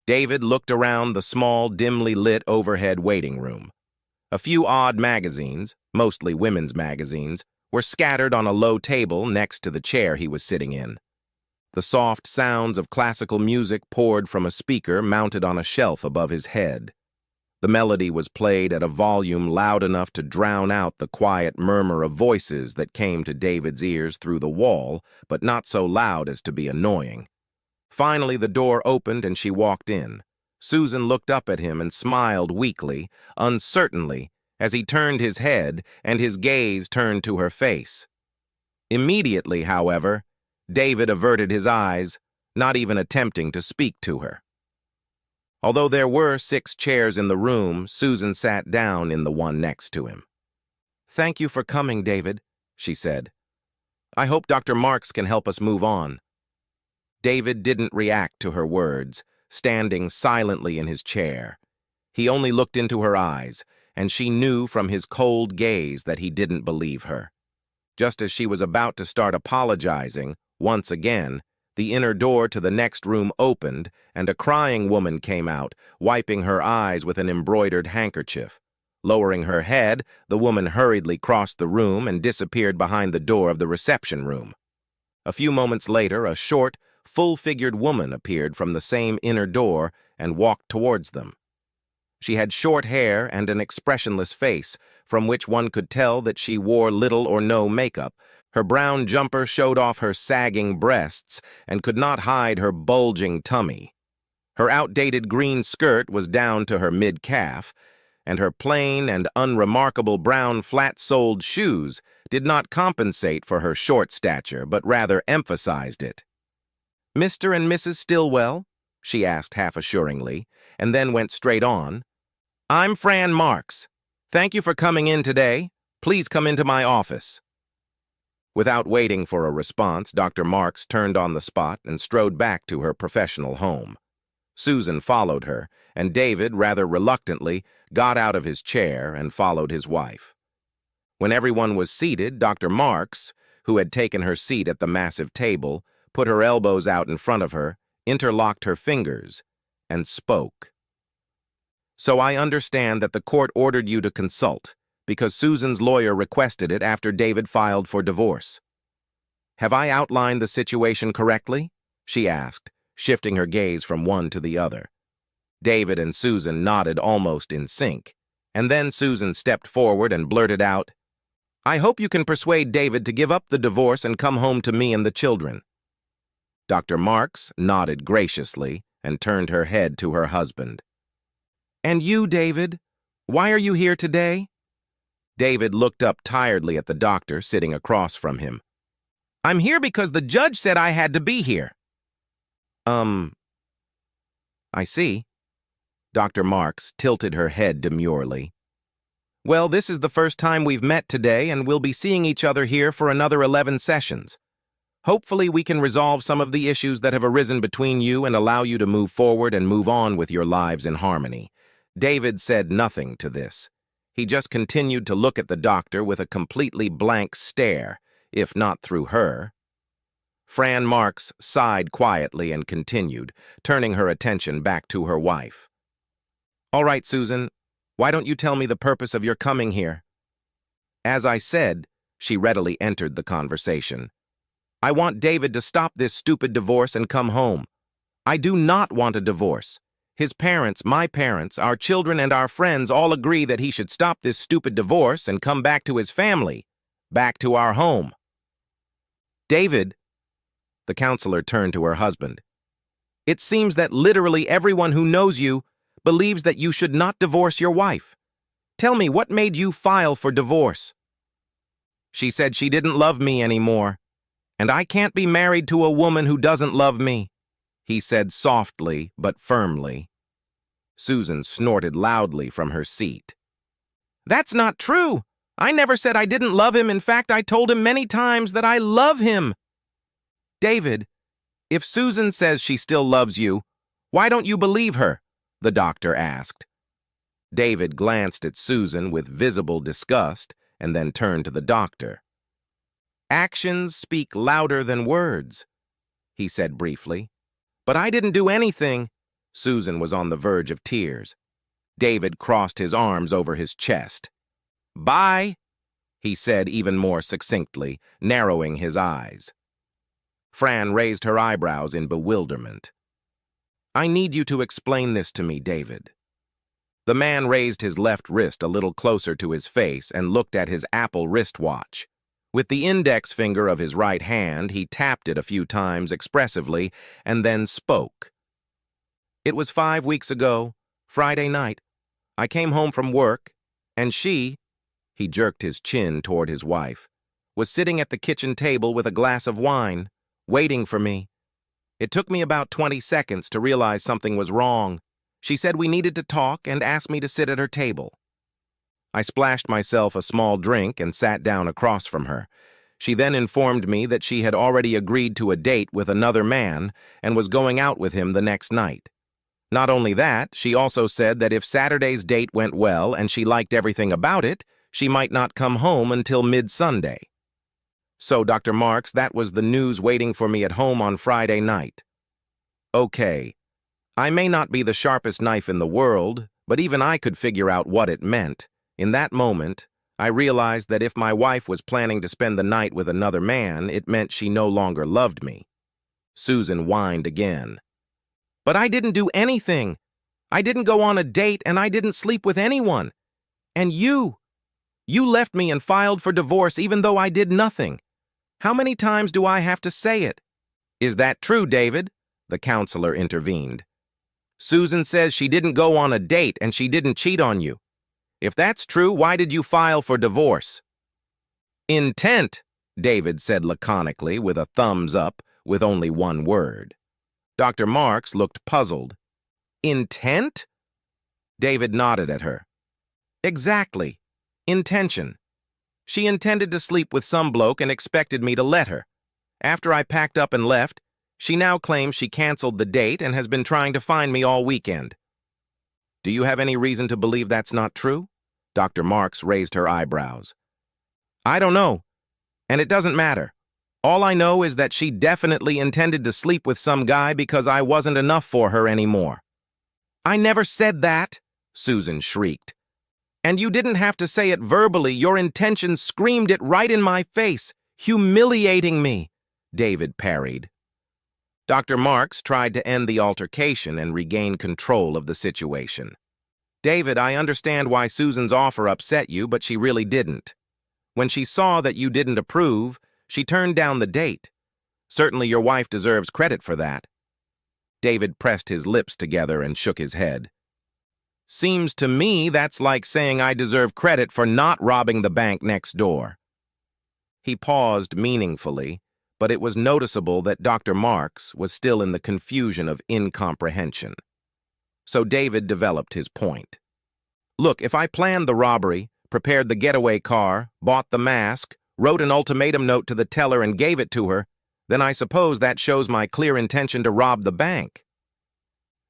David looked around the small, dimly lit overhead waiting room. A few odd magazines, mostly women's magazines, were scattered on a low table next to the chair he was sitting in. The soft sounds of classical music poured from a speaker mounted on a shelf above his head. The melody was played at a volume loud enough to drown out the quiet murmur of voices that came to David's ears through the wall, but not so loud as to be annoying. Finally, the door opened and she walked in. Susan looked up at him and smiled weakly, uncertainly, as he turned his head and his gaze turned to her face. Immediately, however, David averted his eyes, not even attempting to speak to her. Although there were 6 chairs in the room, Susan sat down in the one next to him. "Thank you for coming, David," she said. "I hope Dr. Marks can help us move on." David didn't react to her words, standing silently in his chair. He only looked into her eyes, and she knew from his cold gaze that he didn't believe her. Just as she was about to start apologizing, once again, the inner door to the next room opened, and a crying woman came out, wiping her eyes with an embroidered handkerchief. Lowering her head, the woman hurriedly crossed the room and disappeared behind the door of the reception room. A few moments later, a short, full-figured woman appeared from the same inner door and walked towards them. She had short hair and an expressionless face, from which one could tell that she wore little or no makeup. Her brown jumper showed off her sagging breasts and could not hide her bulging tummy. Her outdated green skirt was down to her mid-calf, and her plain and unremarkable brown flat-soled shoes did not compensate for her short stature, but rather emphasized it. "Mr. and Mrs. Stillwell?" she asked half-assuringly, and then went straight on. "I'm Fran Marks. Thank you for coming in today. Please come into my office." Without waiting for a response, Dr. Marks turned on the spot and strode back to her professional home. Susan followed her, and David, rather reluctantly, got out of his chair and followed his wife. When everyone was seated, Dr. Marks, who had taken her seat at the massive table, put her elbows out in front of her, interlocked her fingers, and spoke. "So I understand that the court ordered you to consult, because Susan's lawyer requested it after David filed for divorce. Have I outlined the situation correctly?" she asked, shifting her gaze from one to the other. David and Susan nodded almost in sync, and then Susan stepped forward and blurted out, "I hope you can persuade David to give up the divorce and come home to me and the children." Dr. Marks nodded graciously and turned her head to her husband. "And you, David, why are you here today?" David looked up tiredly at the doctor sitting across from him. "I'm here because the judge said I had to be here." I see." Dr. Marks tilted her head demurely. "Well, this is the first time we've met today, and we'll be seeing each other here for another 11 sessions. Hopefully we can resolve some of the issues that have arisen between you and allow you to move forward and move on with your lives in harmony." David said nothing to this. He just continued to look at the doctor with a completely blank stare, if not through her. Fran Marks sighed quietly and continued, turning her attention back to her wife. "All right, Susan, why don't you tell me the purpose of your coming here?" "As I said," she readily entered the conversation, "I want David to stop this stupid divorce and come home. I do not want a divorce. His parents, my parents, our children, and our friends all agree that he should stop this stupid divorce and come back to his family, back to our home." "David," the counselor turned to her husband, "it seems that literally everyone who knows you believes that you should not divorce your wife. Tell me, what made you file for divorce?" "She said she didn't love me anymore, and I can't be married to a woman who doesn't love me," he said softly but firmly. Susan snorted loudly from her seat. "That's not true. I never said I didn't love him. In fact, I told him many times that I love him." "David, if Susan says she still loves you, why don't you believe her?" the doctor asked. David glanced at Susan with visible disgust and then turned to the doctor. "Actions speak louder than words," he said briefly. "But I didn't do anything. Susan was on the verge of tears. David crossed his arms over his chest. "Bye," he said even more succinctly, narrowing his eyes. Fran raised her eyebrows in bewilderment. "I need you to explain this to me, David." The man raised his left wrist a little closer to his face and looked at his Apple wristwatch. With the index finger of his right hand, he tapped it a few times expressively and then spoke. "It was 5 weeks ago, Friday night. I came home from work, and she," he jerked his chin toward his wife, "was sitting at the kitchen table with a glass of wine, waiting for me. It took me about 20 seconds to realize something was wrong. She said we needed to talk and asked me to sit at her table. I splashed myself a small drink and sat down across from her. She then informed me that she had already agreed to a date with another man and was going out with him the next night. Not only that, she also said that if Saturday's date went well and she liked everything about it, she might not come home until mid-Sunday. So, Dr. Marks, that was the news waiting for me at home on Friday night. Okay, I may not be the sharpest knife in the world, but even I could figure out what it meant. In that moment, I realized that if my wife was planning to spend the night with another man, it meant she no longer loved me." Susan whined again. "But I didn't do anything. I didn't go on a date and I didn't sleep with anyone. And you left me and filed for divorce even though I did nothing. How many times do I have to say it?" "Is that true, David?" the counselor intervened. "Susan says she didn't go on a date and she didn't cheat on you. If that's true, why did you file for divorce?" "Intent," David said laconically with a thumbs up with only one word. Dr. Marks looked puzzled. "Intent?" David nodded at her. "Exactly. Intention. She intended to sleep with some bloke and expected me to let her. After I packed up and left, she now claims she canceled the date and has been trying to find me all weekend." "Do you have any reason to believe that's not true?" Dr. Marks raised her eyebrows. "I don't know, and it doesn't matter. All I know is that she definitely intended to sleep with some guy because I wasn't enough for her anymore." "I never said that," Susan shrieked. "And you didn't have to say it verbally. Your intentions screamed it right in my face, humiliating me," David parried. Dr. Marks tried to end the altercation and regain control of the situation. "David, I understand why Susan's offer upset you, but she really didn't. When she saw that you didn't approve, she turned down the date. Certainly your wife deserves credit for that." David pressed his lips together and shook his head. "Seems to me that's like saying I deserve credit for not robbing the bank next door." He paused meaningfully, but it was noticeable that Dr. Marks was still in the confusion of incomprehension. So David developed his point. "Look, if I planned the robbery, prepared the getaway car, bought the mask, wrote an ultimatum note to the teller and gave it to her, then I suppose that shows my clear intention to rob the bank.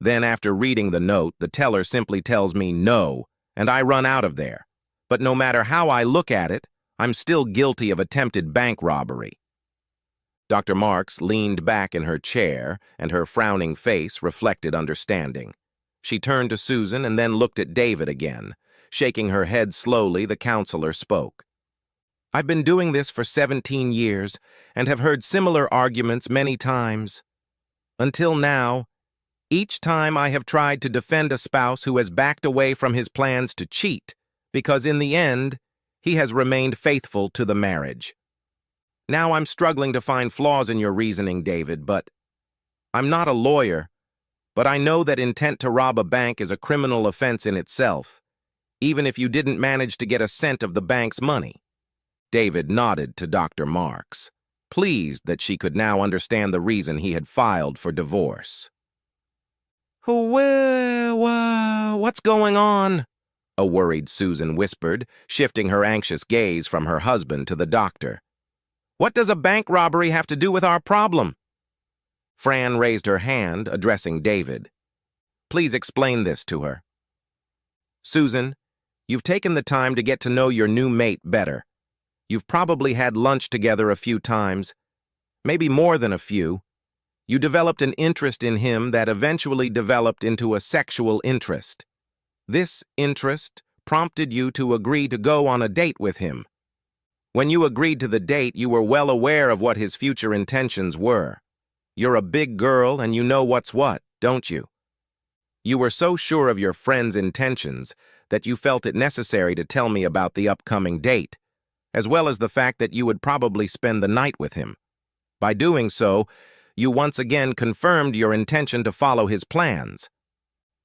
Then after reading the note, the teller simply tells me no, and I run out of there. But no matter how I look at it, I'm still guilty of attempted bank robbery." Dr. Marks leaned back in her chair, and her frowning face reflected understanding. She turned to Susan and then looked at David again. Shaking her head slowly, the counselor spoke. "I've been doing this for 17 years and have heard similar arguments many times. Until now, each time I have tried to defend a spouse who has backed away from his plans to cheat, because in the end, he has remained faithful to the marriage. Now I'm struggling to find flaws in your reasoning, David, but I'm not a lawyer, but I know that intent to rob a bank is a criminal offense in itself, even if you didn't manage to get a cent of the bank's money." David nodded to Dr. Marks, pleased that she could now understand the reason he had filed for divorce. "What's going on?" a worried Susan whispered, shifting her anxious gaze from her husband to the doctor. "What does a bank robbery have to do with our problem?" Fran raised her hand, addressing David. "Please explain this to her." "Susan, you've taken the time to get to know your new mate better. You've probably had lunch together a few times, maybe more than a few. You developed an interest in him that eventually developed into a sexual interest. This interest prompted you to agree to go on a date with him. When you agreed to the date, you were well aware of what his future intentions were. You're a big girl and you know what's what, don't you? You were so sure of your friend's intentions that you felt it necessary to tell me about the upcoming date, as well as the fact that you would probably spend the night with him. By doing so, you once again confirmed your intention to follow his plans.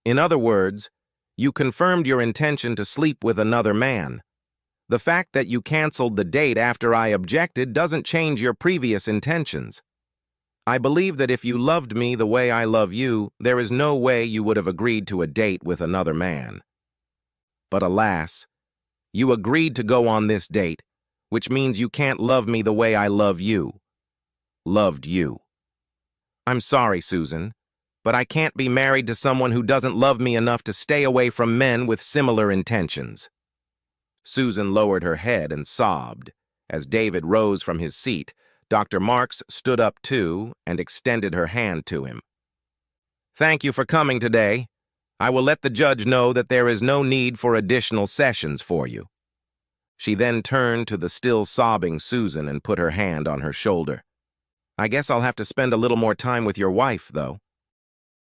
In other words, you confirmed your intention to sleep with another man. The fact that you canceled the date after I objected doesn't change your previous intentions. I believe that if you loved me the way I love you, there is no way you would have agreed to a date with another man. But alas, you agreed to go on this date, which means you can't love me the way I love you. Loved you. I'm sorry, Susan, but I can't be married to someone who doesn't love me enough to stay away from men with similar intentions. Susan lowered her head and sobbed. As David rose from his seat, Dr. Marks stood up too and extended her hand to him. Thank you for coming today. I will let the judge know that there is no need for additional sessions for you. She then turned to the still sobbing Susan and put her hand on her shoulder. I guess I'll have to spend a little more time with your wife, though.